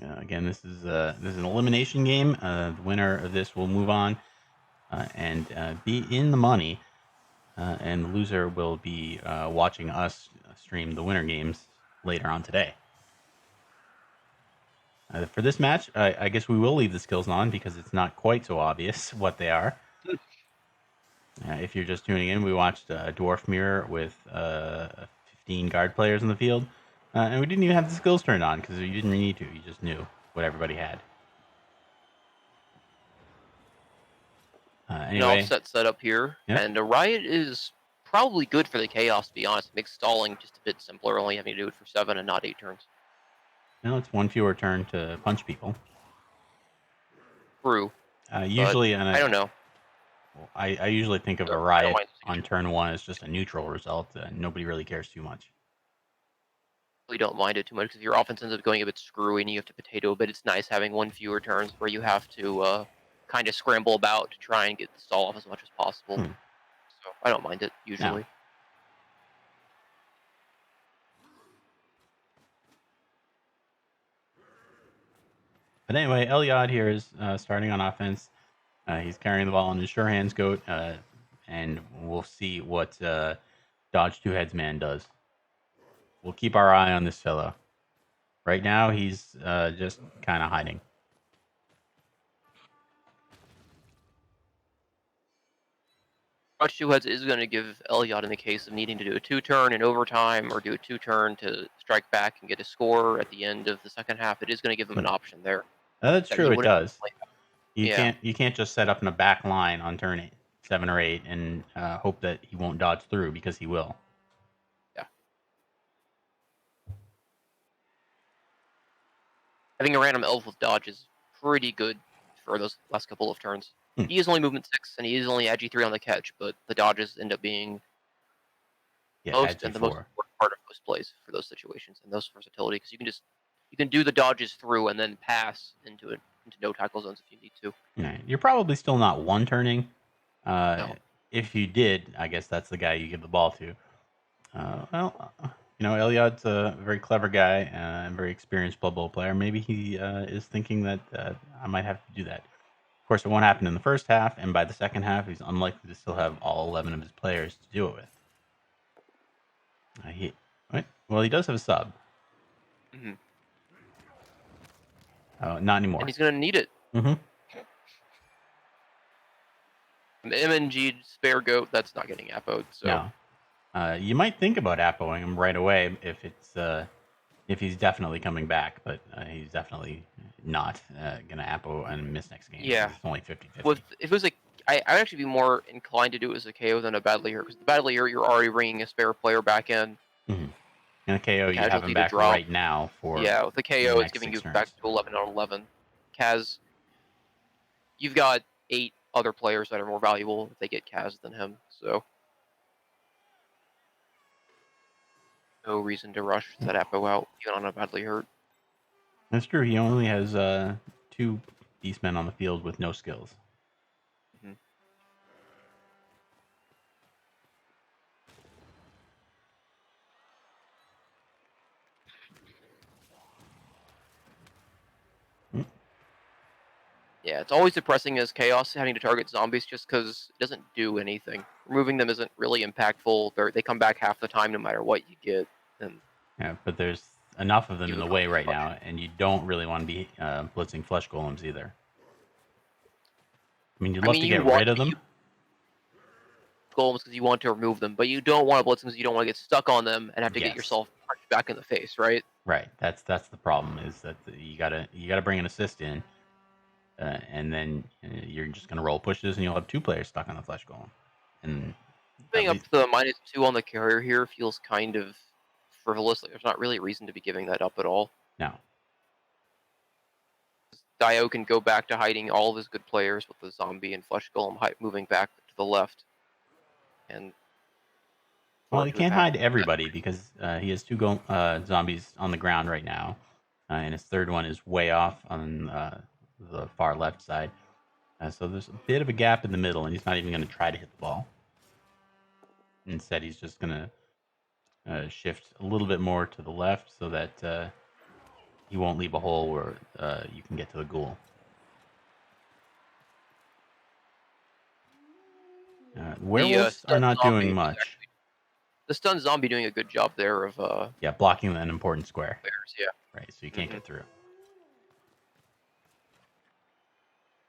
Again, this is an elimination game. The winner of this will move on and be in the money, and the loser will be watching us stream the winner games later on today. For this match, I guess we will leave the skills on because it's not quite so obvious what they are. If you're just tuning in, we watched Dwarf Mirror with 15 guard players in the field, and we didn't even have the skills turned on because you didn't need to. You just knew what everybody had. An Anyway, offset setup here, yep. and a riot is probably good for the chaos, to be honest. It makes stalling just a bit simpler, only having to do it for 7 and not 8 turns. No, it's one fewer turn to punch people. True. Usually, I don't know. I usually think of a I don't riot mind on turn one as just a neutral result. Nobody really cares too much. really don't mind it too much because your offense ends up going a bit screwy and you have to potato a bit. It's nice having one fewer turns where you have to kind of scramble about to try and get the stall off as much as possible. So I don't mind it usually. No. But anyway, Elyod here is starting on offense. He's carrying the ball on his sure hands goat, and we'll see what Dodge Two Heads Man does. We'll keep our eye on this fellow. Right now, he's just kind of hiding. Dodge Two Heads is going to give Elyod in the case of needing to do a 2-turn in overtime or do a 2-turn to strike back and get a score at the end of the second half. It is going to give him an option there. That's true. It does. Yeah. You can't just set up in a back line on turn 7 or 8 and hope that he won't dodge through because he will. Yeah. Having a random elf with dodge is pretty good for those last couple of turns. He is only movement 6 and he is only agi 3 on the catch, but the dodges end up being the most important part of most plays for those situations and those versatility because you can do the dodges through and then pass into no tackle zones if you need to. Yeah, you're probably still not one turning. No. If you did, I guess that's the guy you give the ball to. Elyod's a very clever guy and very experienced Blood Bowl player. Maybe he is thinking that I might have to do that. Of course, it won't happen in the first half, and by the second half, he's unlikely to still have all 11 of his players to do it with. Well, he does have a sub. Mm-hmm. Not anymore. And he's going to need it. Mm-hmm. MNG spare goat, that's not getting appoed. So. No. You might think about appoing him right away if he's definitely coming back, but he's definitely not going to appo and miss next game. Yeah. It's only 50-50. If it was I'd actually be more inclined to do it as a KO than a badly hurt, because the badly hurt, you're already bringing a spare player back in. Mm-hmm. In a KO, you have him back right now for with the KO, it's giving you back to 11 on 11. Kaz, you've got 8 other players that are more valuable if they get Kaz than him, so no reason to rush that appo out, even on a badly hurt. That's true. He only has 2 beastmen on the field with no skills. Mm-hmm. Yeah, it's always depressing as Chaos having to target zombies just because it doesn't do anything. Removing them isn't really impactful. They come back half the time no matter what you get. And yeah, but there's enough of them in the way right now, and you don't really want to be blitzing flesh golems either. I mean, you'd love to get rid of them. Golems because you want to remove them, but you don't want to blitz them because you don't want to get stuck on them and have to get yourself punched back in the face, right? Right. That's the problem is that you gotta bring an assist in. And then you're just going to roll pushes, and you'll have 2 players stuck on the flesh golem. And giving up the -2 on the carrier here feels kind of frivolous. Like, there's not really a reason to be giving that up at all. No. Dio can go back to hiding all of his good players with the zombie and flesh golem moving back to the left. And well, he can't hide everybody because he has 2 zombies on the ground right now, and his third one is way off on the far left side. So there's a bit of a gap in the middle, and he's not even going to try to hit the ball. Instead, he's just going to shift a little bit more to the left so that he won't leave a hole where you can get to the ghoul. Werewolves are not doing much. The stun zombie doing a good job there of blocking an important square. Players, yeah. Right, so you can't get through.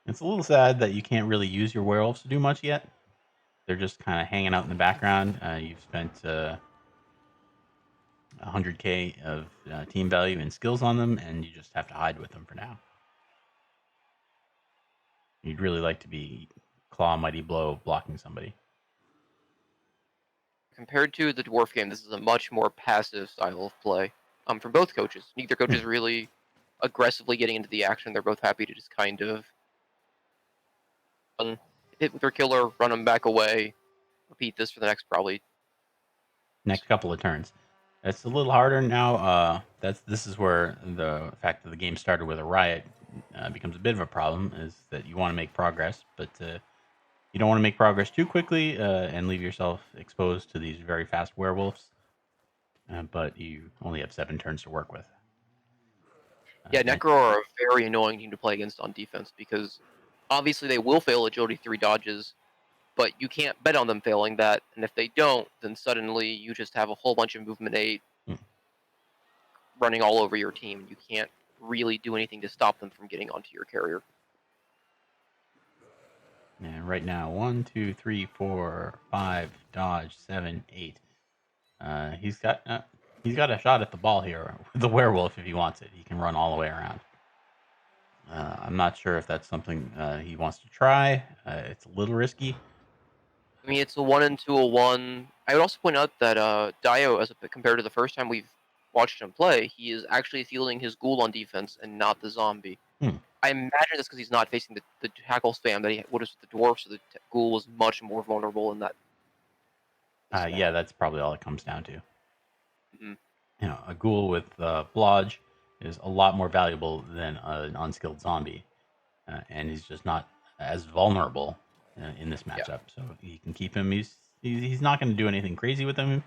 It's a little sad that you can't really use your werewolves to do much yet. They're just kind of hanging out in the background. You've spent 100k of team value and skills on them, and you just have to hide with them for now. You'd really like to be Claw Mighty Blow blocking somebody. Compared to the Dwarf game, this is a much more passive style of play from both coaches. Neither coach is really aggressively getting into the action. They're both happy to just kind of hit with their killer, run them back away, repeat this for the next couple of turns. It's a little harder now. This is where the fact that the game started with a riot becomes a bit of a problem. Is that you want to make progress, but you don't want to make progress too quickly and leave yourself exposed to these very fast werewolves. But you only have 7 turns to work with. Yeah, necro are a very annoying team to play against on defense because obviously they will fail agility 3 dodges, but you can't bet on them failing that. And if they don't, then suddenly you just have a whole bunch of movement 8 running all over your team. You can't really do anything to stop them from getting onto your carrier. And right now, 1, 2, 3, 4, 5, dodge, 7, 8. He's got a shot at the ball here with the werewolf if he wants it. He can run all the way around. I'm not sure if that's something he wants to try. It's a little risky. I mean, it's a 1 and 2 a 1. I would also point out that Dio, compared to the first time we've watched him play, he is actually fielding his ghoul on defense and not the zombie. I imagine that's because he's not facing the tackle spam that he would have with the dwarf, so the ghoul was much more vulnerable in that. Yeah, that's probably all it comes down to. A ghoul with blodge is a lot more valuable than an unskilled zombie, and he's just not as vulnerable in this matchup. So you can keep him. He's not going to do anything crazy with him.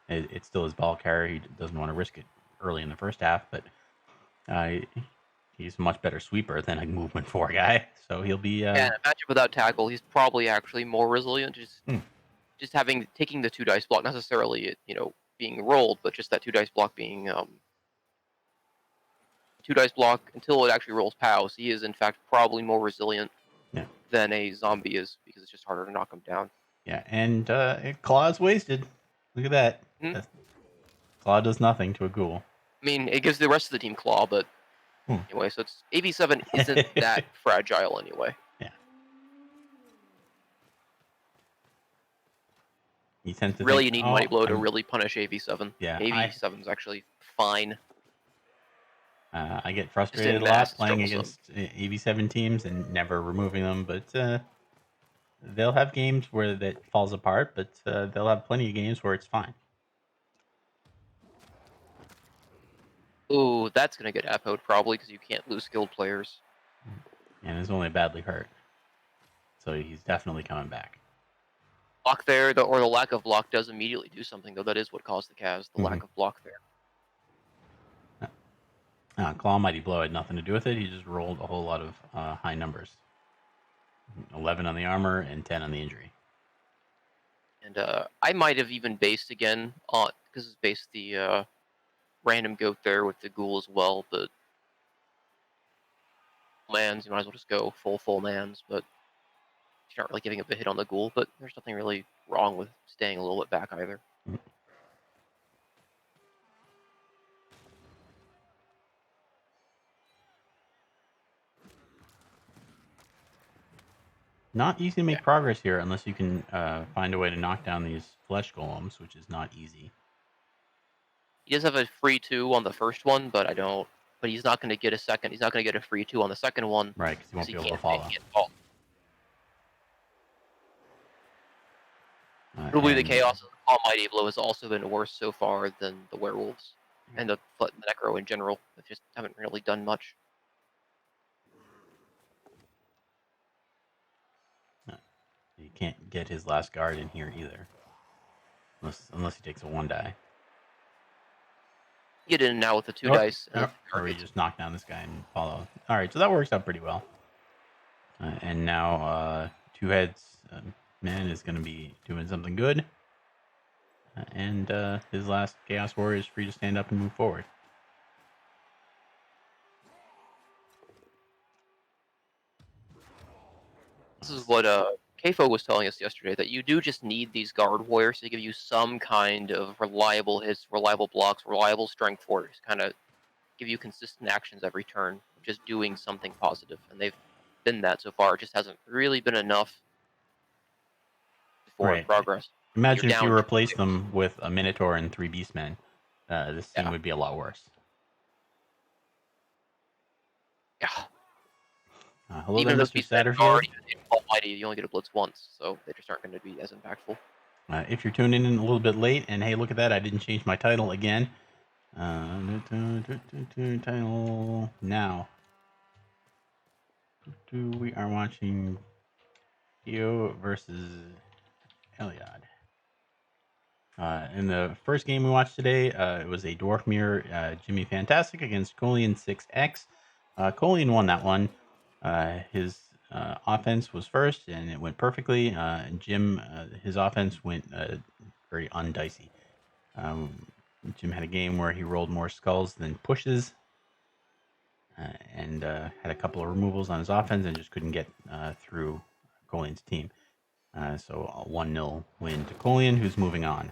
It's still his ball carrier. He doesn't want to risk it early in the first half, but he's a much better sweeper than a movement 4 guy. So he'll be. Yeah, in a matchup without tackle, he's probably actually more resilient. Just taking the 2 dice block, not necessarily being rolled, but just that 2 dice block being 2 dice block until it actually rolls POW. So he is in fact probably more resilient than a zombie is because it's just harder to knock him down. Yeah, and Claw's wasted. Look at that. Claw does nothing to a ghoul. I mean, it gives the rest of the team Claw, but anyway, so it's AV7 isn't that fragile anyway. Yeah. You tend to really need Mighty Blow to really punish AV7. Yeah, AV7's actually fine. I get frustrated a lot playing against AV7 teams and never removing them, but they'll have games where that falls apart, but they'll have plenty of games where it's fine. Ooh, that's going to get echoed probably because you can't lose skilled players. And he's only badly hurt. So he's definitely coming back. Block there, or the lack of block does immediately do something, though. That is what caused the Cavs, the lack of block there. Claw Mighty Blow had nothing to do with it. He just rolled a whole lot of high numbers. 11 on the armor and 10 on the injury. And I might have even based again on, because it's based the random goat there with the ghoul as well, but mans, you might as well just go full mans, but you're not really giving up a hit on the ghoul, but there's nothing really wrong with staying a little bit back either. Not easy to make progress here unless you can find a way to knock down these flesh golems, which is not easy. He does have a free 2 on the first one, but he's not going to get a second. He's not going to get a free 2 on the second one. Right, because he won't be able to follow. Probably the Chaos Almighty Blow has also been worse so far than the Werewolves and the Necro in general. They just haven't really done much. You can't get his last guard in here either. Unless he takes a 1 die. Get in now with the 2 dice. And or you just knock down this guy and follow. All right, so that works out pretty well. And now Two Heads Man is going to be doing something good. And his last Chaos Warrior is free to stand up and move forward. This is what Kfo was telling us yesterday, that you do just need these guard warriors to give you some kind of reliable hits, reliable blocks, reliable strength force, kind of give you consistent actions every turn, just doing something positive. And they've been that so far. It just hasn't really been enough for progress. Imagine if you replace them with a Minotaur and 3 Beastmen. This scene would be a lot worse. Yeah. Hello even there, Mr. Satterfield. Almighty, you only get a blitz once, so they just aren't going to be as impactful. If you're tuning in a little bit late, and hey, look at that, I didn't change my title again. Title now. We are watching Theo versus Elyod. In the first game we watched today, it was a Dwarf Mirror Jimmy Fantastic against Colian 6X. Colian won that one. His offense was first, and it went perfectly. And Jim, his offense went very undicey. Jim had a game where he rolled more skulls than pushes, and had a couple of removals on his offense and just couldn't get through Colian's team. So a 1-0 win to Colian, who's moving on.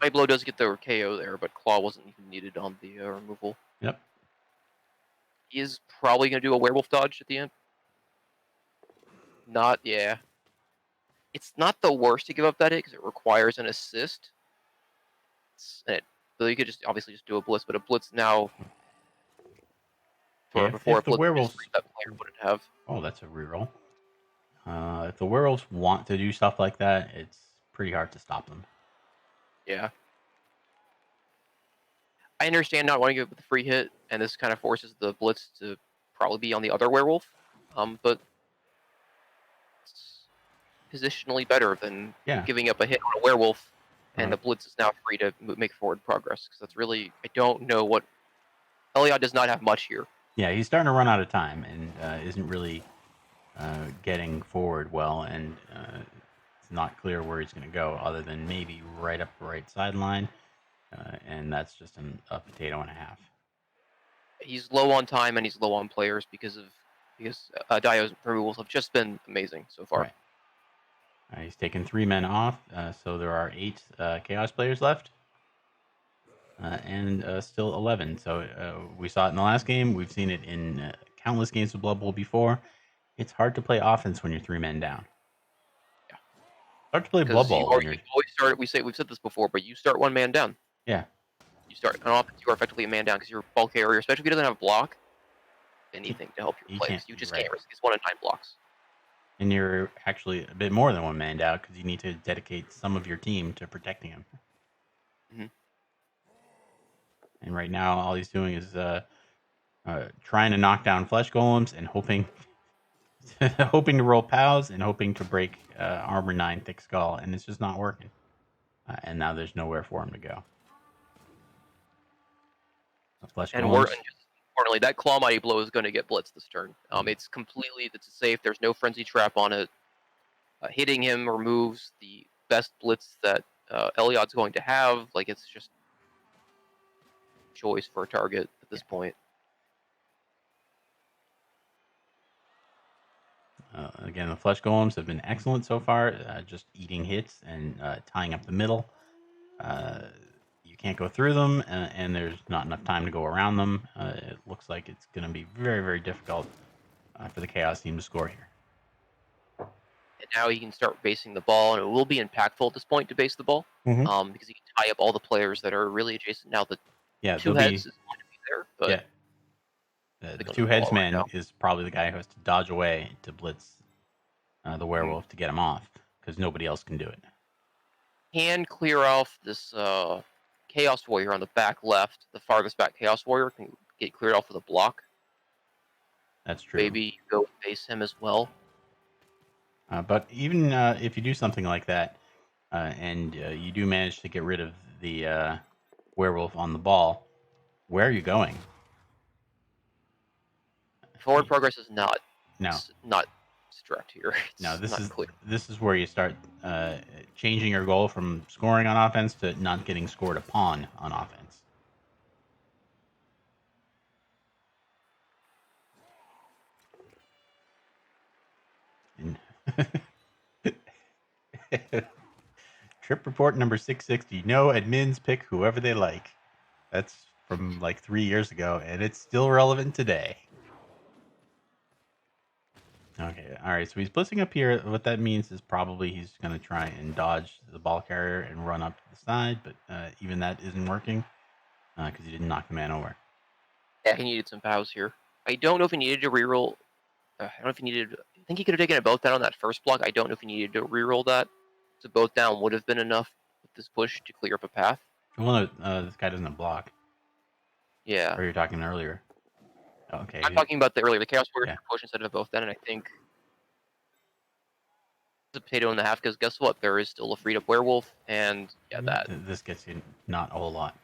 My blow does get the KO there, but Claw wasn't even needed on the removal. Yep. He is probably going to do a werewolf dodge at the end. Yeah. It's not the worst to give up that hit because it requires an assist. So you could just obviously just do a blitz, but a blitz now. Before if the werewolves that player wouldn't have. Oh, that's a reroll. If the werewolves want to do stuff like that, it's pretty hard to stop them. Yeah. I understand not wanting to give up the free hit, and this kind of forces the blitz to probably be on the other werewolf. But it's positionally better than giving up a hit on a werewolf, and the blitz is now free to make forward progress. Because that's really, I don't know what. Elyod does not have much here. Yeah, he's starting to run out of time and isn't really getting forward well, and it's not clear where he's going to go, other than maybe right up the right sideline, and that's just a potato and a half. He's low on time and he's low on players because Dio's removals have just been amazing so far. Right. He's taken 3 men off, so there are 8 Chaos players left. And still 11. So we saw it in the last game. We've seen it in countless games of Blood Bowl before. It's hard to play offense when you're 3 men down. Yeah. Hard to play Blood Bowl. We've said this before, but you start 1 man down. Yeah. You start on offense, you are effectively a man down because you're a ball carrier, especially if he doesn't have a block. Anything to help your plays. You just can't risk. It's 1 in 9 blocks. And you're actually a bit more than 1 man down because you need to dedicate some of your team to protecting him. Mm-hmm. And right now, all he's doing is trying to knock down flesh golems and hoping to roll POWs and hoping to break armor 9 thick skull, and it's just not working. And now there's nowhere for him to go. Flesh and golems. Importantly, that Claw Mighty Blow is going to get blitzed this turn. It's safe. There's no frenzy trap on it. Hitting him removes the best blitz that Elyod's going to have. Like, it's just choice for a target at this point. Again, the flesh golems have been excellent so far, just eating hits and tying up the middle. You can't go through them, and there's not enough time to go around them. It looks like it's going to be very, very difficult for the Chaos team to score here. And now he can start basing the ball, and it will be impactful at this point to base the ball, because he can tie up all the players that are really adjacent. Now the 2 heads is going to be there, but the 2 heads man is probably the guy who has to dodge away to blitz the werewolf to get him off, because nobody else can do it. Can clear off this Chaos Warrior on the back left. The farthest back Chaos Warrior can get cleared off with a block. That's true. Maybe go face him as well. But even if you do something like that, and you do manage to get rid of the werewolf on the ball. Where are you going? Forward progress is not No. not direct here. It's No, not clear. this is where you start changing your goal from scoring on offense to not getting scored upon on offense. Trip report number 660. No admins pick whoever they like. That's from like 3 years ago, and it's still relevant today. Okay, all right. So he's blitzing up here. What that means is probably he's going to try and dodge the ball carrier and run up to the side, but even that isn't working because he didn't knock the man over. Yeah, he needed some pows here. I don't know if he needed to reroll. I don't know if he needed. I think he could have taken a both down on that first block. I don't know if he needed to reroll that. So both down would have been enough with this push to clear up a path. Well, no, this guy doesn't block. Yeah. Or you're talking earlier. Okay. I'm talking about the earlier, the Chaos Warrior push instead of a both down, and I think it's a potato and a half because guess what? There is still a freed up werewolf, and yeah, that. This gets you not a whole lot.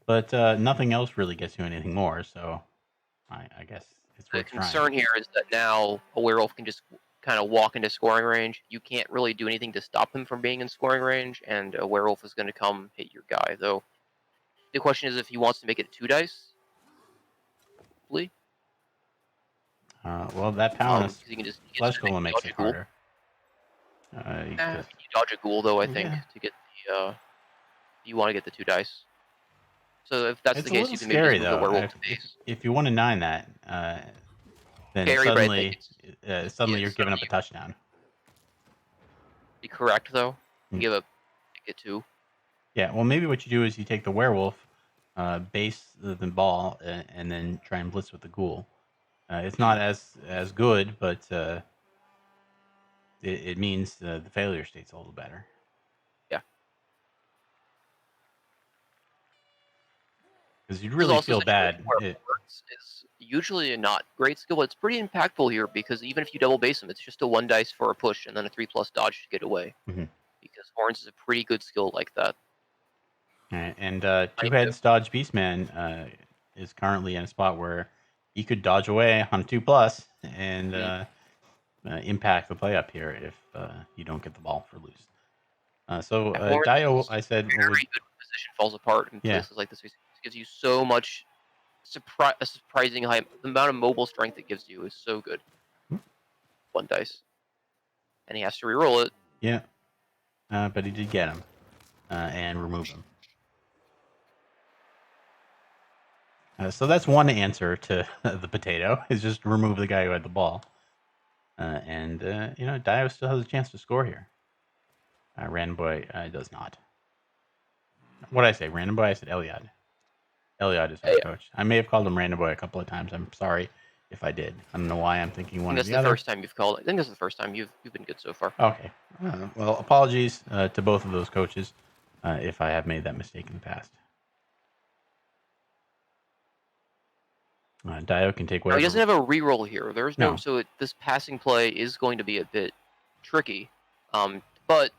But nothing else really gets you anything more, so I guess it's worth trying. The concern here is that now a werewolf can just kind of walk into scoring range. You can't really do anything to stop him from being in scoring range, and a werewolf is going to come hit your guy. Though the question is if he wants to make it 2 dice. Well, that pounce flesh golem makes it ghoul. harder. You dodge a ghoul though, I think, to get the. You want to get the 2 dice. So if that's it's the case, you can maybe scary, just move the werewolf to base. If you want to 9 that, then scary, suddenly you're giving up a touchdown. Be correct though. Give a get 2. Yeah, well, maybe what you do is you take the werewolf, base the ball, and then try and blitz with the ghoul. It's not as good, but it means the failure state's a little better. Yeah. Because you'd really feel bad. It's usually a not great skill, but it's pretty impactful here because even if you double base him, it's just a 1 dice for a push and then a 3+ dodge to get away. Mm-hmm. Because Horns is a pretty good skill like that. And 2 heads dodge Beastman is currently in a spot where he could dodge away on a 2+ and impact the play up here if you don't get the ball for loose. So Dio, I said, very good position falls apart in places like this. It gives you so much a surprising high. The amount of mobile strength it gives you is so good. 1 dice, and he has to reroll it. Yeah, but he did get him and remove him. So that's one answer to the potato, is just remove the guy who had the ball. And Dio still has a chance to score here. Random Boy does not. What did I say? Random Boy? I said Elyod. Elyod is our coach. I may have called him Random Boy a couple of times. I'm sorry if I did. I don't know why I'm thinking one or the other. That's the first time you've called it. I think this is the first time you've been good so far. Okay. Well, apologies to both of those coaches if I have made that mistake in the past. Dio can take whatever. No, he doesn't have a reroll here. There's no. So this passing play is going to be a bit tricky, but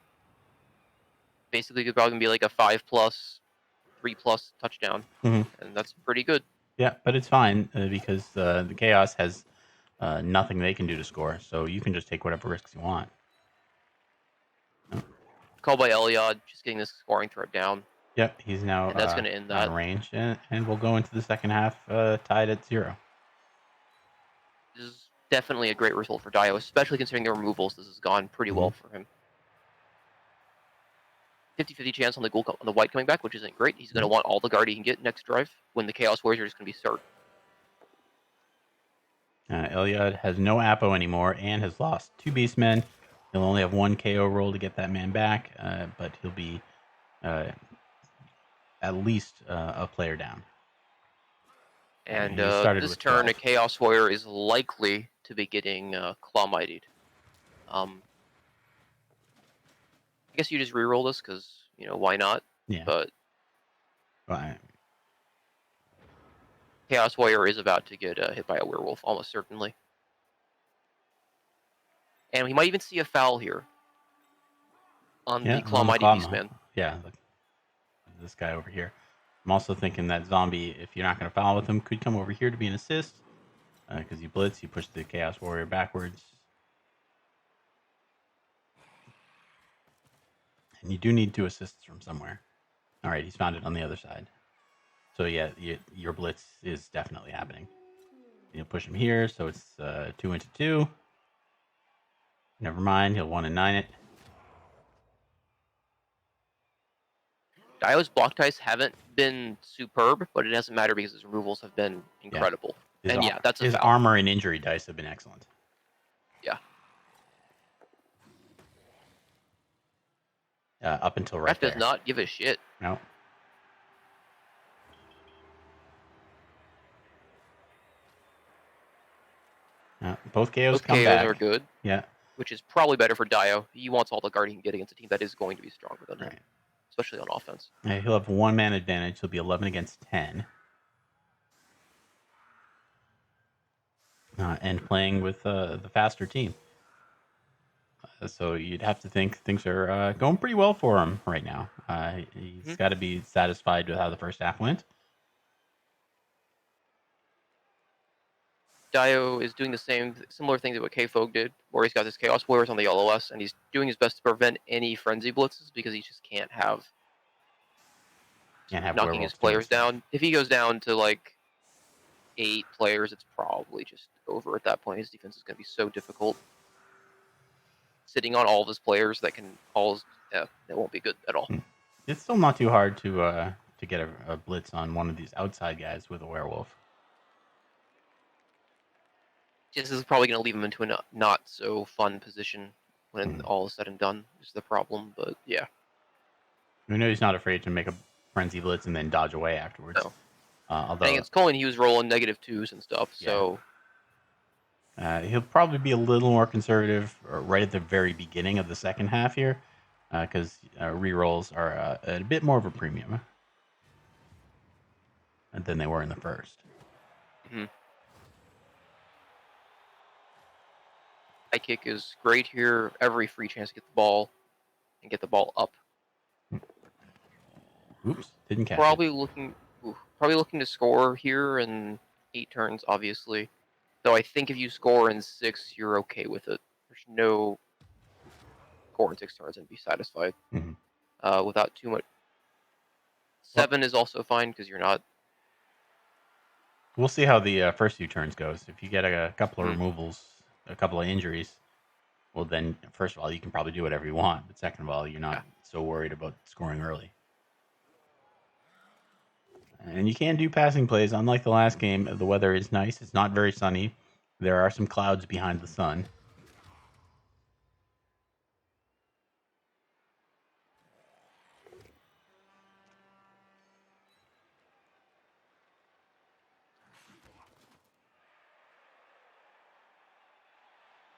basically could probably be like a 5+, 3+ touchdown, and that's pretty good. Yeah, but it's fine because the Chaos has nothing they can do to score, so you can just take whatever risks you want. Called by Elyod, just getting this scoring threat down. Yep, he's now that's going to end that range, and we'll go into the second half tied at 0. This is definitely a great result for Dio, especially considering the removals. This has gone pretty well for him. 50-50 chance on the goal on the white coming back, which isn't great. He's going to want all the guard he can get next drive when the Chaos Warriors are just going to be start. Elyod has no Apo anymore and has lost 2 Beastmen. He'll only have 1 KO roll to get that man back, but he'll be at least a player down. And this turn, a Chaos Warrior is likely to be getting Claw Mightied. I guess you just reroll this because, why not? Yeah. But right. Chaos Warrior is about to get hit by a werewolf, almost certainly. And we might even see a foul here. on the Claw Mighty Beast Man. Yeah, this guy over here. I'm also thinking that zombie, if you're not going to foul with him, could come over here to be an assist. Because you blitz, you push the Chaos Warrior backwards. And you do need 2 assists from somewhere. All right, he's found it on the other side. So yeah, your blitz is definitely happening. You push him here, so it's 2 into 2. Never mind, he'll 1 and 9 it. Dio's block dice haven't been superb, but it doesn't matter because his removals have been incredible. Yeah. That's a his foul. Armor and injury dice have been excellent. Yeah. Up until right Ref there. does not give a shit. No. Both KOs come back. Both KOs are good. Yeah. Which is probably better for Dio. He wants all the guard he can get against a team that is going to be stronger than him, especially on offense. Yeah, he'll have 1 man advantage. He'll be 11 against 10. And playing with the faster team. So you'd have to think things are going pretty well for him right now. He's got to be satisfied with how the first half went. Dio is doing the similar thing that what K-Fog did, where he's got his Chaos Warriors on the LOS, and he's doing his best to prevent any frenzy blitzes because he just can't have knocking his players down. If he goes down to like 8 players, it's probably just over at that point. His defense is going to be so difficult. Sitting on all of his players that can it won't be good at all. It's still not too hard to get a blitz on one of these outside guys with a werewolf. This is probably going to leave him into a not so fun position when all is said and done. Is the problem, but yeah. We know he's not afraid to make a frenzy blitz and then dodge away afterwards. No. Although against Cohen, he was rolling -2s and stuff, so he'll probably be a little more conservative right at the very beginning of the second half here, because rerolls are a bit more of a premium than they were in the first. High kick is great here. Every free chance to get the ball and get the ball up. Oops, didn't catch probably it. looking to score here in 8 turns, obviously. Though I think if you score in 6, you're okay with it. There's no score in 6 turns and be satisfied without too much. 7 is also fine because you're not. We'll see how the first few turns goes. If you get a couple of removals, a couple of injuries, well then, first of all, you can probably do whatever you want. But second of all, you're not so worried about scoring early. And you can do passing plays. Unlike the last game, the weather is nice. It's not very sunny. There are some clouds behind the sun.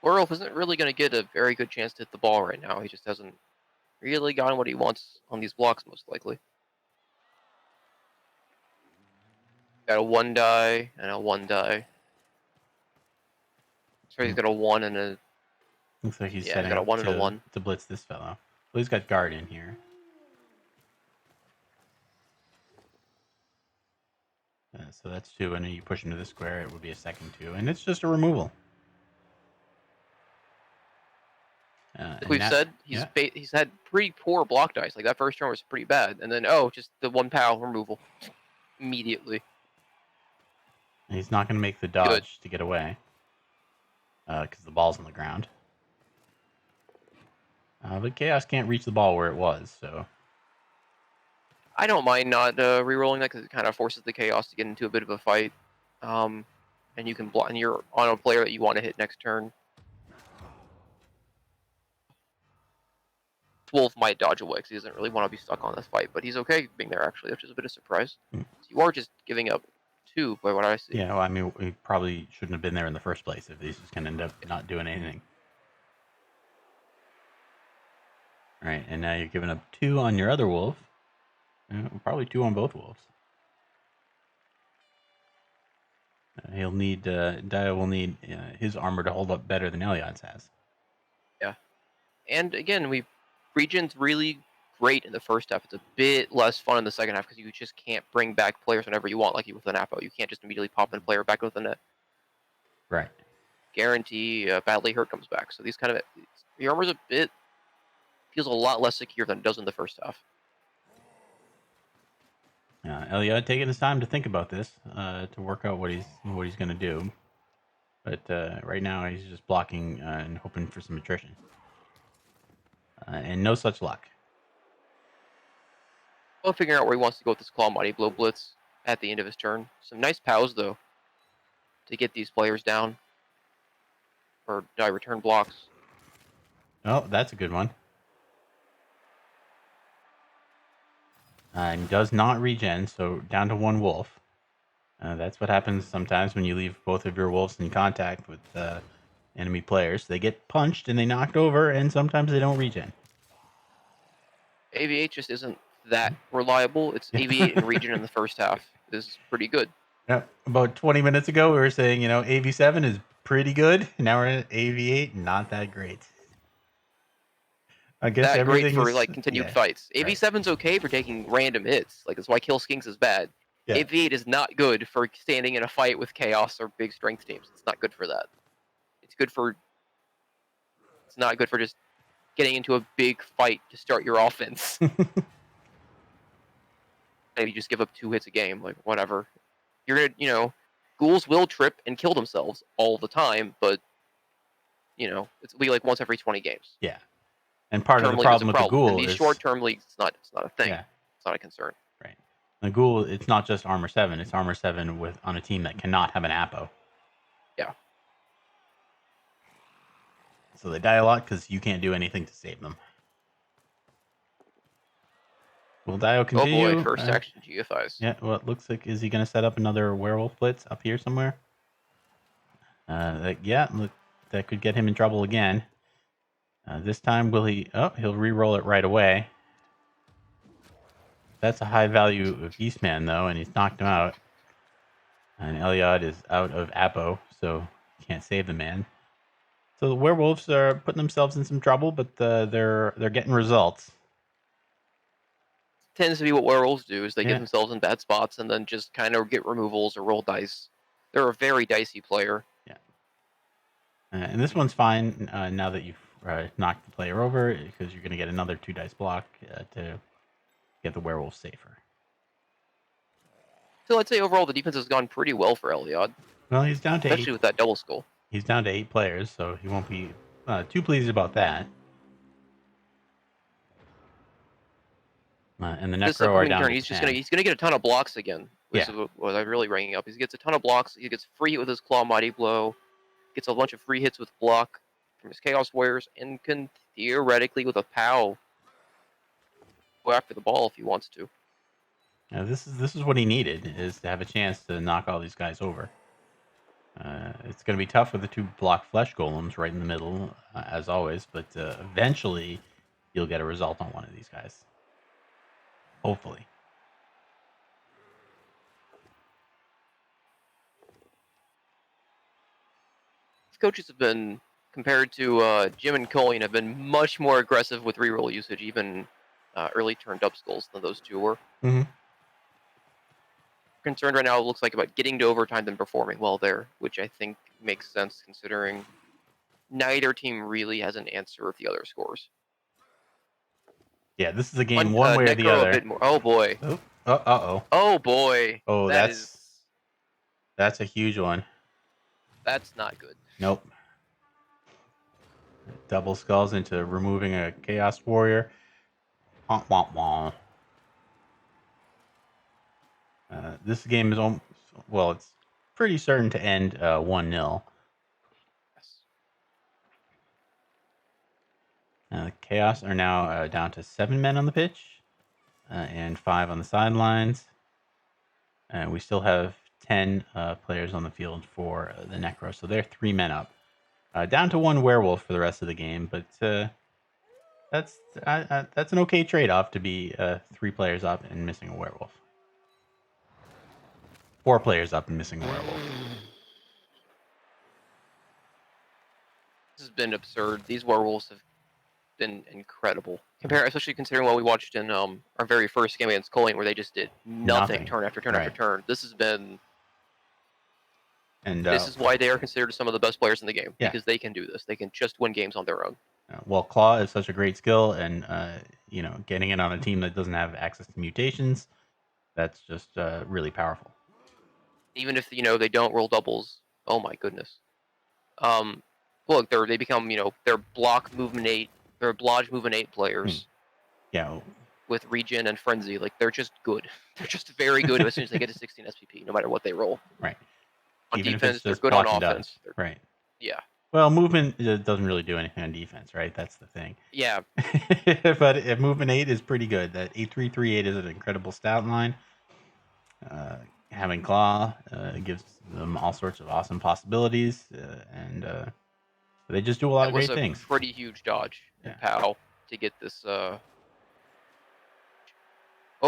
Werewolf isn't really going to get a very good chance to hit the ball right now. He just hasn't really gotten what he wants on these blocks, most likely. Got a 1 die and a 1 die. So he's got a 1 and a. Looks like he's setting got a 1 and a 1 to blitz this fellow. Well, he's got guard in here. So that's 2, and then you push him to the square. It would be a second 2, and it's just a removal. Like we've said, he's had pretty poor block dice. Like that first turn was pretty bad, and then just the 1 POW removal immediately. And he's not going to make the dodge to get away because the ball's on the ground. But Chaos can't reach the ball where it was, so. I don't mind not re-rolling that because it kind of forces the Chaos to get into a bit of a fight, and you can block. And you're on a player that you want to hit next turn. Wolf might dodge away because he doesn't really want to be stuck on this fight, but he's okay being there actually, which is a bit of surprise. So you are just giving up 2 by what I see. Yeah, well, I mean, we probably shouldn't have been there in the first place if he's just going to end up not doing anything. All right, and now you're giving up 2 on your other wolf. Probably 2 on both wolves. He'll need Dio will need his armor to hold up better than Elyod's has. Yeah, and again, we Region's really great in the first half. It's a bit less fun in the second half because you just can't bring back players whenever you want, like you with an Apo. You can't just immediately pop in a player back with a net. Right. Guarantee badly hurt comes back. So these kind of the armor's feels a lot less secure than it does in the first half. Elyod taking his time to think about this, to work out what he's going to do. But right now he's just blocking and hoping for some attrition. And no such luck. Well, figuring out where he wants to go with this Claw Mighty Blow Blitz at the end of his turn. Some nice pows, though, to get these players down. Or return blocks. Oh, that's a good one. And does not regen, so down to one wolf. That's what happens sometimes when you leave both of your wolves in contact with enemy players. They get punched and they knocked over, and sometimes they don't regen. AV8 just isn't that reliable. It's AV8 and regen in the first half is pretty good. Yeah, about 20 minutes ago, we were saying, AV7 is pretty good. Now we're at AV8, not that great. I guess that everything great for is, continued fights. AV7's okay for taking random hits. That's why Kill Skinks is bad. Yeah. AV8 is not good for standing in a fight with Chaos or big strength teams. It's not good for that. It's not good for just getting into a big fight to start your offense. Maybe just give up 2 hits a game, whatever. You're gonna, ghouls will trip and kill themselves all the time, but it's once every 20 games. Yeah. And part of the problem with the ghoul is is short-term leagues. It's not a thing. Yeah. It's not a concern. Right. The ghoul, it's not just armor 7. It's armor 7 on a team that cannot have an Apo. Yeah. So they die a lot because you can't do anything to save them. Will Dio continue? Oh boy, first action GFIs. Yeah, well, it looks like, is he going to set up another werewolf blitz up here somewhere? That could get him in trouble again. This time, will he? Oh, he'll re-roll it right away. That's a high value of Beastman, though, and he's knocked him out. And Elyod is out of Apo, so can't save the man. So the werewolves are putting themselves in some trouble, but they're getting results. Tends to be what werewolves do, is they get themselves in bad spots and then just kind of get removals or roll dice. They're a very dicey player. Yeah. And this one's fine now that you've knocked the player over, because you're going to get another 2 dice block to get the werewolf safer. So I'd say overall the defense has gone pretty well for Elyod. Well, he's down to 8. Especially with that double skull. He's down to 8 players, so he won't be too pleased about that. And the necro are down. He's gonna get a ton of blocks again. This is what I'm really ringing up. He gets a ton of blocks. He gets free hit with his Claw Mighty Blow. Gets a bunch of free hits with block from his Chaos Warriors, and can theoretically with a POW go after the ball if he wants to. Now this is what he needed, is to have a chance to knock all these guys over. It's going to be tough with the 2 block flesh golems right in the middle, as always, but eventually you'll get a result on one of these guys. Hopefully. Coaches have been, compared to Jim and Colleen, have been much more aggressive with reroll usage, even early turn dub skulls, than those 2 were. Mm-hmm. Concerned right now, it looks like, about getting to overtime than performing well there, which I think makes sense considering neither team really has an answer if the other scores. Yeah, this is a game one way or the other. A bit more. Oh boy. Uh-oh. Oh boy. Oh, that's a huge one. That's not good. Nope. Double skulls into removing a Chaos Warrior. Womp womp womp. This game is it's pretty certain to end 1-0. Yes. The Chaos are now down to 7 men on the pitch and 5 on the sidelines. And we still have 10 players on the field for the Necro, so they're 3 men up. Down to 1 werewolf for the rest of the game, but that's an okay trade-off to be 3 players up and missing a werewolf. 4 players up and missing a werewolf. This has been absurd. These werewolves have been incredible. Especially considering what we watched in our very first game against Colian, where they just did nothing turn after turn after turn. This has been, and this is why they are considered some of the best players in the game, because they can do this. They can just win games on their own. Well, Claw is such a great skill, and getting it on a team that doesn't have access to mutations, that's just really powerful. Even if they don't roll doubles, oh my goodness. Look, they become they're block movement 8, they're blodge movement 8 players. Yeah. With regen and frenzy, like they're just good. They're just very good as soon as they get to 16 SPP, no matter what they roll. Right. On even defense, they're good on offense. Right. Yeah. Well, movement doesn't really do anything on defense, right? That's the thing. Yeah. But movement 8 is pretty good. That 8-3-3-8 is an incredible stat line. Having Claw gives them all sorts of awesome possibilities, and they just do a lot of great things. It was a pretty huge dodge in POW to get this. Oh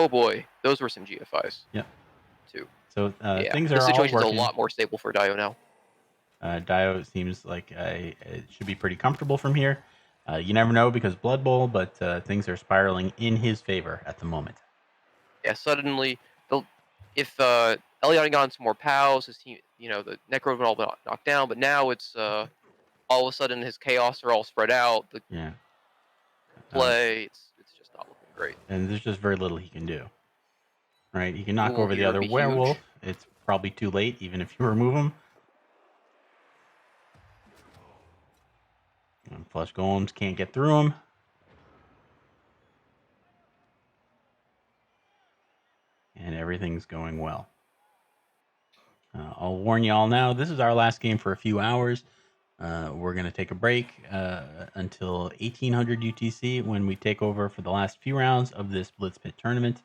boy, those were some GFIs. Yep. Too. So things are the situation's all working. A lot more stable for Dio now. Dio seems like it should be pretty comfortable from here. You never know because Blood Bowl, but things are spiraling in his favor at the moment. Yeah, suddenly, if Elyod had gotten some more POWs, his team, the necro would all be knocked down, but now it's all of a sudden his chaos are all spread out. Play, it's just not looking great. And there's just very little he can do. Right? He can knock over the other werewolf. Huge. It's probably too late, even if you remove him. And flush golems can't get through him. And everything's going well. I'll warn you all now, this is our last game for a few hours. We're going to take a break until 1800 UTC when we take over for the last few rounds of this Blitz Pit tournament.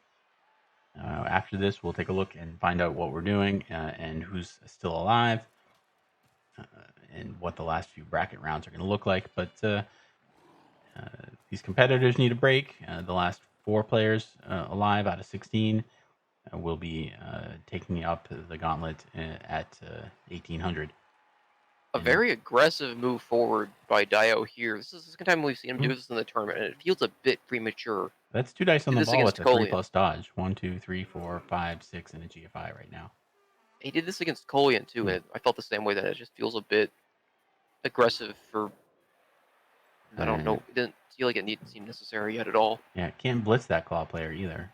After this, we'll take a look and find out what we're doing and who's still alive and what the last few bracket rounds are going to look like. But these competitors need a break. The last 4 players alive out of 16 will be taking up the gauntlet at 1800. A very aggressive move forward by Dio here. This is the second time we've seen him do this in the tournament, and it feels a bit premature. That's 2 dice on the ball with a 3+ dodge. 1, 2, 3, 4, 5, 6, and a GFI right now. He did this against Colian too, and I felt the same way. That it just feels a bit aggressive for. I don't know. It didn't feel like it seemed necessary yet at all. Yeah, can't blitz that Claw player either.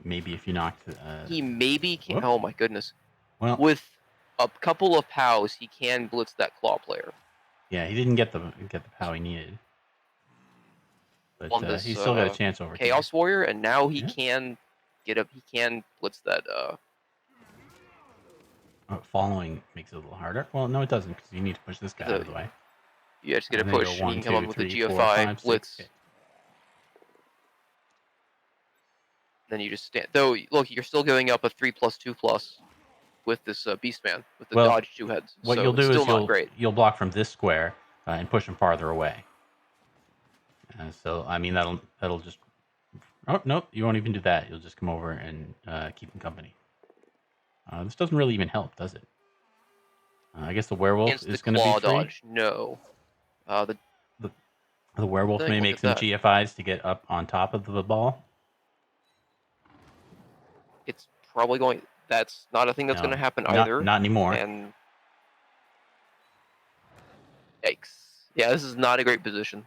Maybe if you knocked. He maybe can. Oh my goodness. Well, with a couple of POWs, he can blitz that Claw player. Yeah, he didn't get the POW he needed, but he's still got a chance over Chaos Warrior, and now he can get up. He can blitz that. Following makes it a little harder. Well, no, it doesn't because you need to push this guy out of the way. You just get a push. And you can come up with a GFI blitz. Then you just stand. Though, look, you're still going up a 3+2+ with this Beastman, with the dodge 2 heads. What you'll do is you'll block from this square and push him farther away. So, I mean, that'll just... Oh, nope, you won't even do that. You'll just come over and keep him company. This doesn't really even help, does it? I guess the werewolf is going to be free. Dodge. No. The werewolf may make some GFIs to get up on top of the ball. It's probably going... That's not a thing that's going to happen either. Not anymore. And yikes. Yeah, this is not a great position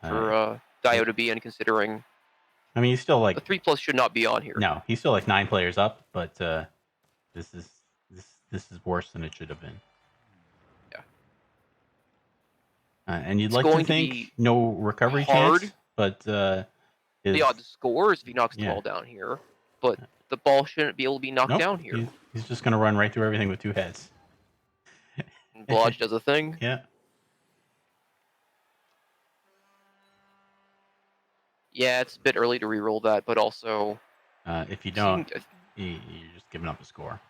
for Dio to be in, considering... I mean, he's still like... The 3+ should not be on here. No, he's still like 9 players up, but this is worse than it should have been. Yeah. And you'd like to think no recovery chance, but... the odds scores if he knocks the ball down here, but... The ball shouldn't be able to be knocked down here. He's just going to run right through everything with 2 heads. And Blodge does a thing. Yeah. Yeah, it's a bit early to reroll that, but also... if you don't, you're just giving up a score.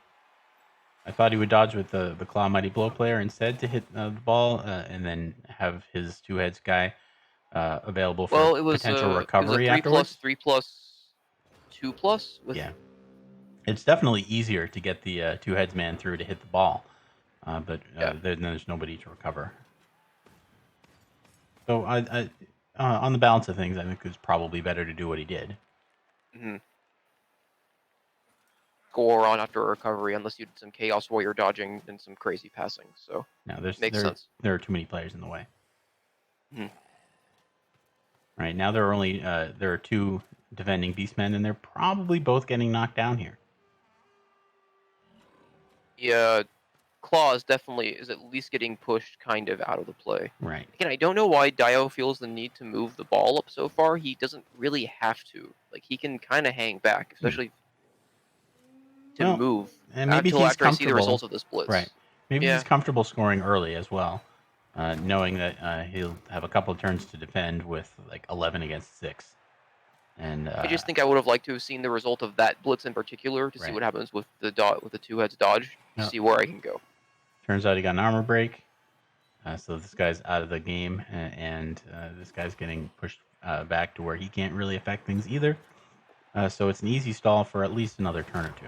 I thought he would dodge with the Claw Mighty Blow player instead to hit the ball, and then have his 2 heads guy available for potential recovery afterwards. 3+2+? Yeah. It's definitely easier to get the 2 heads man through to hit the ball, but then there's nobody to recover. So on the balance of things, I think it's probably better to do what he did. Mm-hmm. Score on after a recovery, unless you did some Chaos Warrior dodging and some crazy passing. So Now, makes sense. there are too many players in the way. Mm-hmm. Right now, there are 2 defending Beastmen, and they're probably both getting knocked down here. Yeah, Claws definitely is at least getting pushed kind of out of the play. Right. Again, I don't know why Dio feels the need to move the ball up so far. He doesn't really have to. Like, he can kind of hang back, especially to move and maybe until he's after I see the comfortable. results of this blitz. Right. Maybe Yeah. he's comfortable scoring early as well, knowing that he'll have a couple of turns to defend with like 11 against 6. And I just think I would have liked to have seen the result of that blitz in particular to see what happens with the two heads dodge to see where I can go. Turns out he got an armor break, so this guy's out of the game, and this guy's getting pushed back to where he can't really affect things either. So it's an easy stall for at least another turn or 2,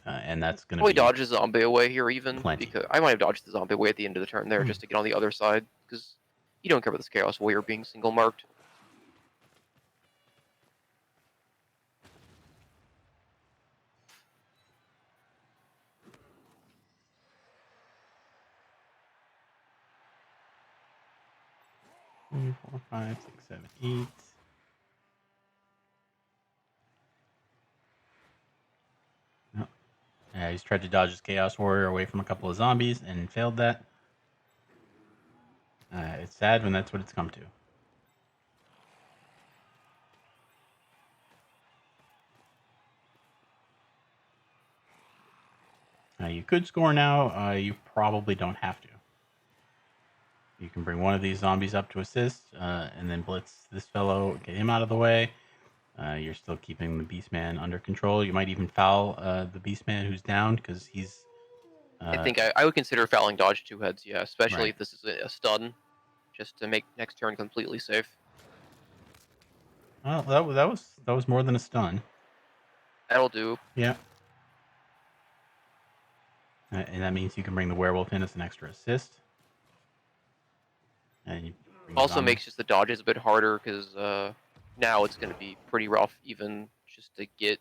and that's going to be dodge the zombie away here even plenty. because I might have dodged the zombie away at the end of the turn there just to get on the other side because you don't care about this Chaos Warrior being single marked. Three, 4, 5, 6, 7, 8. No. Yeah, he's tried to dodge his Chaos Warrior away from a couple of zombies and failed that. It's sad when that's what it's come to. You could score now. You probably don't have to. You can bring one of these zombies up to assist, and then blitz this fellow, get him out of the way. You're still keeping the Beastman under control. You might even foul the Beastman who's down because he's. I think I would consider fouling dodge 2 heads, yeah, especially Right. if this is a stun, just to make next turn completely safe. Well, that was more than a stun. That'll do. Yeah. And that means you can bring the werewolf in as an extra assist. And you Also makes just the dodges a bit harder because now it's going to be pretty rough even just to get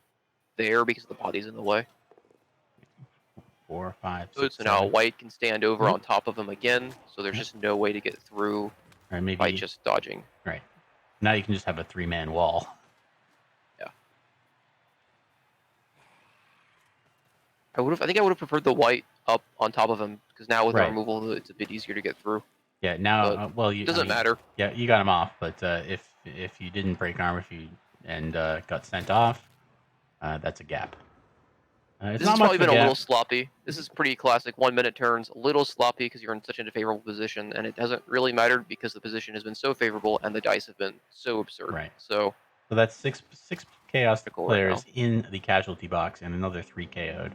there because the body's in the way. 4, 5, 6, So 7. now white can stand over on top of him again, so there's just no way to get through by just dodging. Right. Now you can just have a 3-man wall. Yeah. I think I would have preferred the white up on top of him because now with the removal, it's a bit easier to get through. Yeah. Now, it doesn't matter. Yeah, you got him off, but if you didn't break armor, and got sent off, that's a gap. This has probably been a little sloppy. This is pretty classic 1-minute turns. A little sloppy because you're in such a favorable position, and it hasn't really mattered because the position has been so favorable and the dice have been so absurd. Right. So that's six chaos players in the casualty box and another 3 KO'd.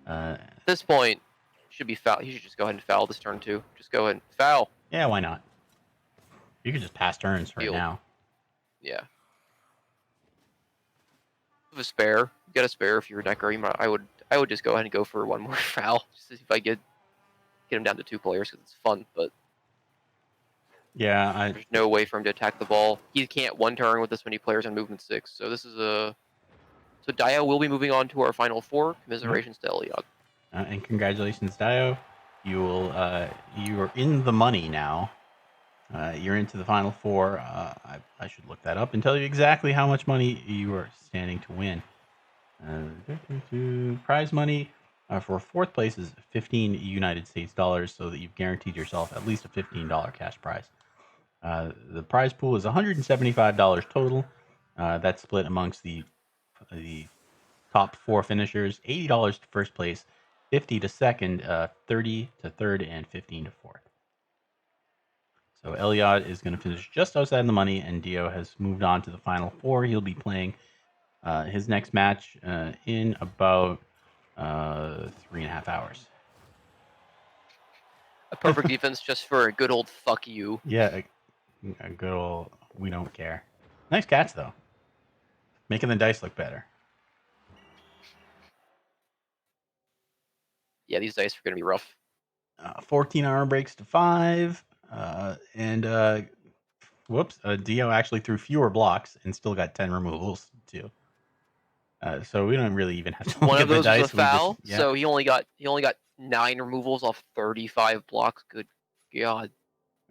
At this point, should be foul. You should just go ahead and foul this turn too. Just go ahead and foul. Yeah, why not? You could just pass turns right now. Yeah. Have a spare. You got a spare if you're a necro. I would just go ahead and go for one more foul just to see if I get him down to 2 players because it's fun. But yeah, there's no way for him to attack the ball. He can't 1 turn with this many players on movement 6. So this is so Dio will be moving on to our final 4. Commiserations to Elyod. And congratulations, Dio. You are in the money now. You're into the final 4. I should look that up and tell you exactly how much money you are standing to win. Prize money for 4th place is 15 United States dollars, so that you've guaranteed yourself at least a $15 cash prize. The prize pool is $175 total. That's split amongst the top 4 finishers: $80 to first place, $50 to second, $30 to third, and $15 to fourth. So Elyod is going to finish just outside the money, and Dio has moved on to the final 4. He'll be playing his next match in about 3.5 hours. A perfect defense just for a good old fuck you. Yeah, a good old we don't care. Nice catch, though. Making the dice look better. Yeah, these dice are going to be rough. 14 armor breaks to 5. And Whoops. Dio actually threw fewer blocks and still got 10 removals too. So we don't really even have to look One at of the those was a dice. We just foul, so he only got 9 removals off 35 blocks. Good God.